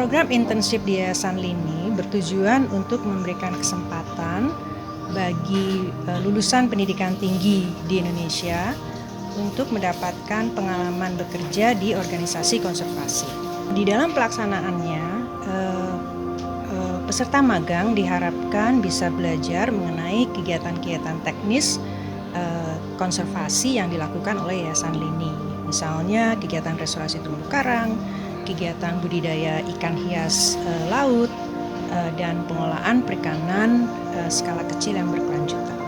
Program internship di Yayasan Lini bertujuan untuk memberikan kesempatan bagi lulusan pendidikan tinggi di Indonesia untuk mendapatkan pengalaman bekerja di organisasi konservasi. Di dalam pelaksanaannya, peserta magang diharapkan bisa belajar mengenai kegiatan-kegiatan teknis konservasi yang dilakukan oleh Yayasan Lini. Misalnya kegiatan restorasi terumbu karang, kegiatan budidaya ikan hias laut, dan pengolahan perikanan skala kecil yang berkelanjutan.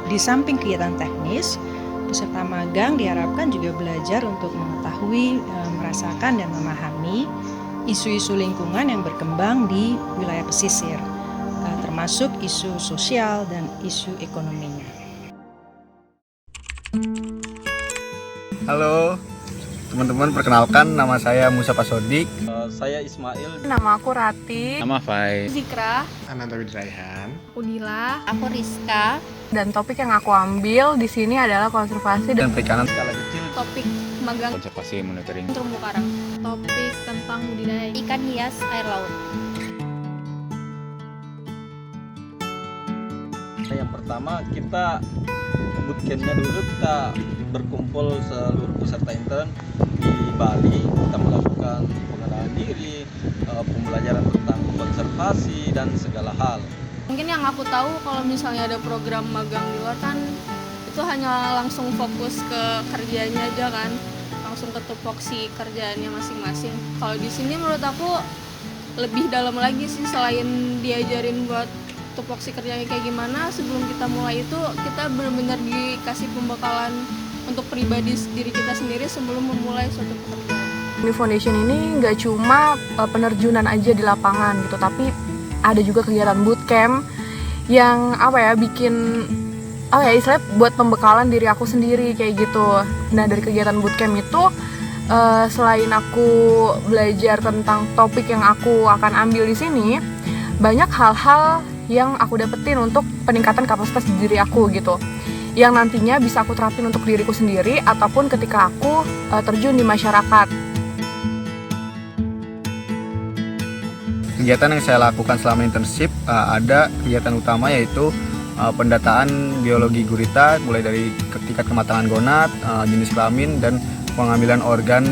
Di samping kegiatan teknis, peserta magang diharapkan juga belajar untuk mengetahui, merasakan dan memahami isu-isu lingkungan yang berkembang di wilayah pesisir, termasuk isu sosial dan isu ekonominya. Halo teman-teman, perkenalkan nama saya Musa Pasodik. Saya Ismail. Nama aku Rati. Nama Fai. Zikra. Ananta Widrayhan. Udila. Aku Rizka. Dan topik yang aku ambil di sini adalah konservasi Dan perikanan Skala kecil. Topik magang Konservasi monitoring terumbu karang. topik tentang budidaya Ikan hias air laut. Yang pertama kita bootcampnya dulu, kita berkumpul seluruh peserta intern di Bali. Kita melakukan pengenalan diri, pembelajaran tentang konservasi dan segala hal. Mungkin yang aku tahu kalau misalnya ada program magang di luar kan itu hanya langsung fokus ke kerjanya aja kan, langsung ke tupoksi kerjaannya masing-masing. Kalau di sini menurut aku lebih dalam lagi sih, selain diajarin buat tupoksi kerjanya kayak gimana, sebelum kita mulai itu kita benar-benar dikasih pembekalan untuk pribadi diri kita sendiri sebelum memulai suatu pekerjaan. Ini foundation ini nggak cuma penerjunan aja di lapangan gitu, tapi ada juga kegiatan bootcamp yang bikin istilahnya buat pembekalan diri aku sendiri kayak gitu. Nah, dari kegiatan bootcamp itu selain aku belajar tentang topik yang aku akan ambil di sini, banyak hal-hal yang aku dapetin untuk peningkatan kapasitas diri aku gitu, yang nantinya bisa aku terapin untuk diriku sendiri ataupun ketika aku terjun di masyarakat. kegiatan yang saya lakukan selama internship, ada kegiatan utama yaitu pendataan biologi gurita, mulai dari tingkat kematangan gonad, jenis kelamin, dan pengambilan organ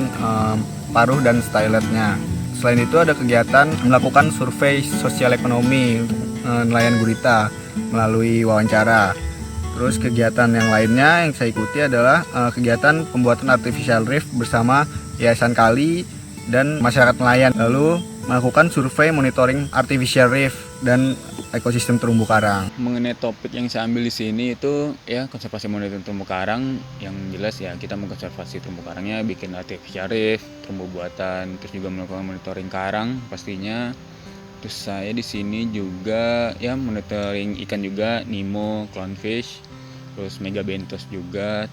paruh dan styletnya. Selain itu ada kegiatan melakukan survei sosial ekonomi untuk nelayan gurita melalui wawancara. Terus kegiatan yang lainnya yang saya ikuti adalah kegiatan pembuatan artificial reef bersama Yayasan Kali dan masyarakat nelayan. Lalu melakukan survei monitoring artificial reef dan ekosistem terumbu karang. Mengenai topik yang saya ambil di sini itu ya konservasi monitoring terumbu karang. Yang jelas ya kita mengkonservasi terumbu karangnya, bikin artificial reef, terumbu buatan, terus juga melakukan monitoring karang pastinya. Terus saya di sini juga ya monitoring ikan juga, Nemo, clownfish, terus megabenthos juga.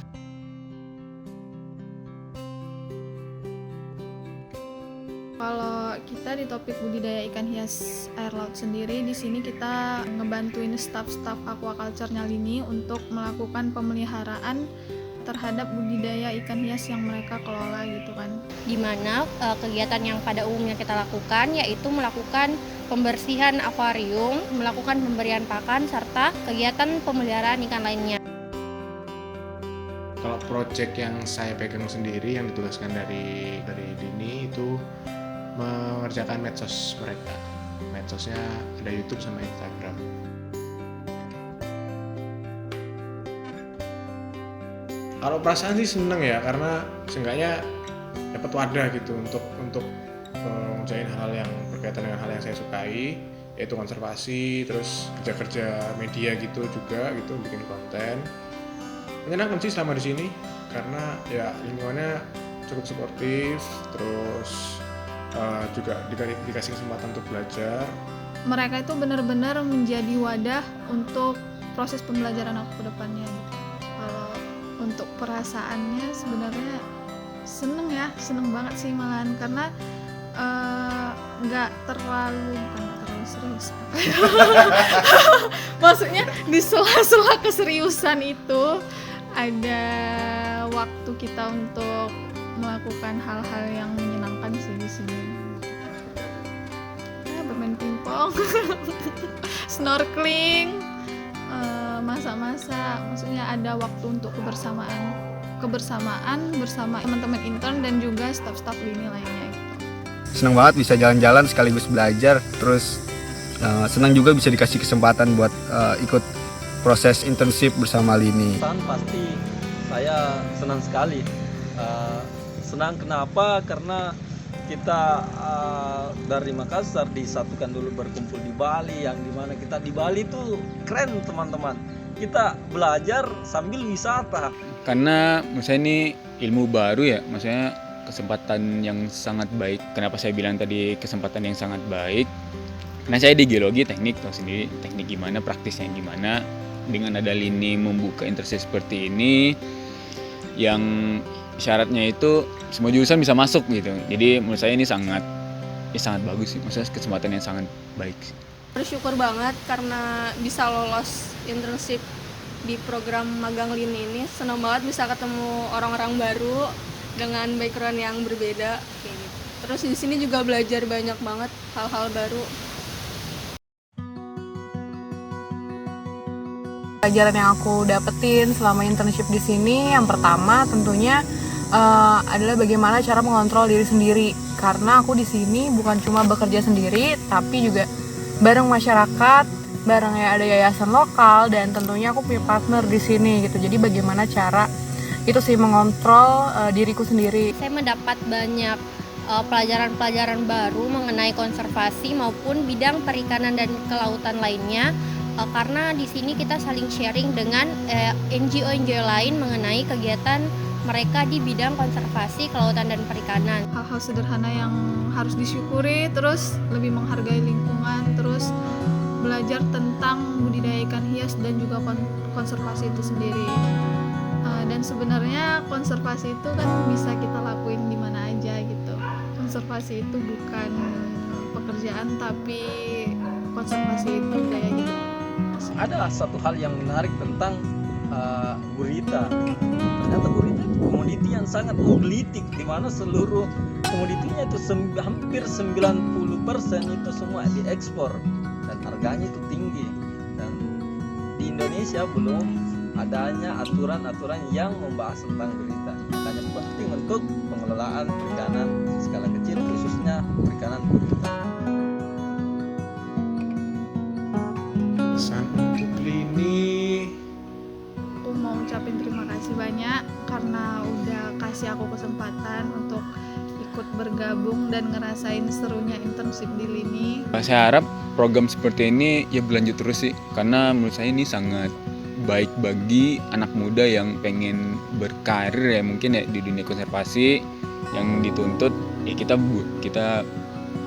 Kalau kita di topik budidaya ikan hias air laut sendiri, di sini kita ngebantuin staf-staf aquaculture-nya Lini untuk melakukan pemeliharaan terhadap budidaya ikan hias yang mereka kelola gitu kan. Di mana kegiatan yang pada umumnya kita lakukan yaitu melakukan pembersihan akuarium, melakukan pemberian pakan, serta kegiatan pemeliharaan ikan lainnya. Kalau proyek yang saya pegang sendiri yang ditugaskan dari Dini itu mengerjakan medsos mereka. Medsosnya ada YouTube sama Instagram. Kalau perasaan sih seneng ya, karena seenggaknya dapat wadah gitu untuk ngerjain hal yang berkaitan dengan hal yang saya sukai, yaitu konservasi, terus kerja media gitu juga gitu, bikin konten. Menyenangkan sih selama di sini karena ya lingkungannya cukup suportif, terus juga dikasih kesempatan untuk belajar. Mereka itu benar-benar menjadi wadah untuk proses pembelajaran aku ke depannya gitu. Kalau untuk perasaannya sebenarnya seneng banget sih malahan, karena nggak terlalu serius. Maksudnya di sela-sela keseriusan itu ada waktu kita untuk melakukan hal-hal yang menyenangkan sih di sini. dong. Snorkeling, masak-masak, maksudnya ada waktu untuk kebersamaan bersama teman-teman intern dan juga staf-staf lini lainnya gitu. Senang banget bisa jalan-jalan sekaligus belajar, terus senang juga bisa dikasih kesempatan buat ikut proses internship bersama Lini. Pasti saya senang sekali. Senang kenapa? Karena kita dari Makassar disatukan dulu berkumpul di Bali, yang dimana kita di Bali tuh keren teman-teman. Kita belajar sambil wisata. Karena menurut saya ini ilmu baru ya, maksudnya kesempatan yang sangat baik. Kenapa saya bilang tadi kesempatan yang sangat baik? Karena saya di geologi teknik, tahu sendiri teknik gimana, praktisnya gimana. Dengan ada Lini membuka internship seperti ini, yang syaratnya itu semua jurusan bisa masuk gitu. Jadi menurut saya ini sangat bagus sih, maksudnya kesempatan yang sangat baik sih. Bersyukur banget karena bisa lolos internship di program magang Lini ini. Senang banget bisa ketemu orang-orang baru dengan background yang berbeda kayak gitu. Terus di sini juga belajar banyak banget hal-hal baru. Pelajaran yang aku dapetin selama internship di sini, yang pertama tentunya adalah bagaimana cara mengontrol diri sendiri. Karena aku di sini bukan cuma bekerja sendiri, tapi juga bareng masyarakat, bareng ya ada yayasan lokal, dan tentunya aku punya partner di sini gitu. Jadi bagaimana cara itu sih mengontrol diriku sendiri. Saya mendapat banyak pelajaran-pelajaran baru mengenai konservasi maupun bidang perikanan dan kelautan lainnya. Karena di sini kita saling sharing dengan NGO-NGO lain mengenai kegiatan mereka di bidang konservasi kelautan dan perikanan. Hal-hal sederhana yang harus disyukuri, terus lebih menghargai lingkungan, terus belajar tentang budidaya ikan hias dan juga konservasi itu sendiri. Dan sebenarnya konservasi itu kan bisa kita lakuin di mana aja gitu. Konservasi itu bukan pekerjaan, tapi konservasi itu gaya hidup. Ada satu hal yang menarik tentang gurita. Ternyata gurita itu komoditi yang sangat menggelitik, di mana seluruh komoditinya itu hampir 90% itu semua diekspor dan harganya itu tinggi. Dan di Indonesia belum adanya aturan-aturan yang membahas tentang gurita. Makanya penting untuk pengelolaan perikanan skala kecil, khususnya perikanan gurita. Pesan untuk Lini, Aku mau ucapin terima kasih banyak karena udah kasih aku kesempatan untuk ikut bergabung dan ngerasain serunya internship di Lini. Saya harap program seperti ini ya berlanjut terus sih, karena menurut saya ini sangat baik bagi anak muda yang pengen berkarir ya, mungkin ya di dunia konservasi yang dituntut ya kita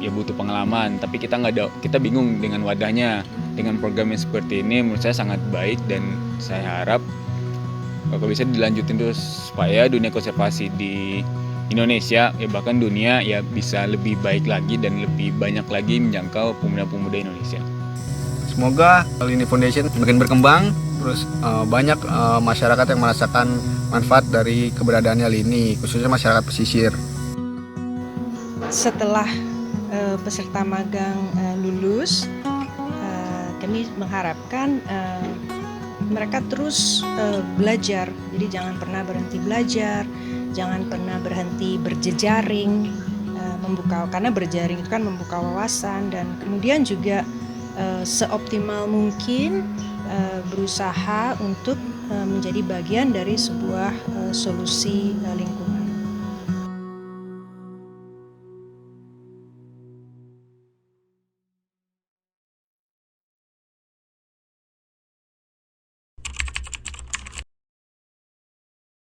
ya butuh pengalaman, tapi kita bingung dengan wadahnya. Dengan program yang seperti ini menurut saya sangat baik, dan saya harap kalau bisa dilanjutin terus supaya dunia konservasi di Indonesia ya bahkan dunia ya bisa lebih baik lagi dan lebih banyak lagi menjangkau pemuda-pemuda Indonesia. Semoga Lini Foundation makin berkembang, terus banyak masyarakat yang merasakan manfaat dari keberadaannya Lini, khususnya masyarakat pesisir. Setelah peserta magang lulus, kami mengharapkan mereka terus belajar. Jadi jangan pernah berhenti belajar, jangan pernah berhenti berjejaring, karena berjaring itu kan membuka wawasan, dan kemudian juga seoptimal mungkin berusaha untuk menjadi bagian dari sebuah solusi lingkungan.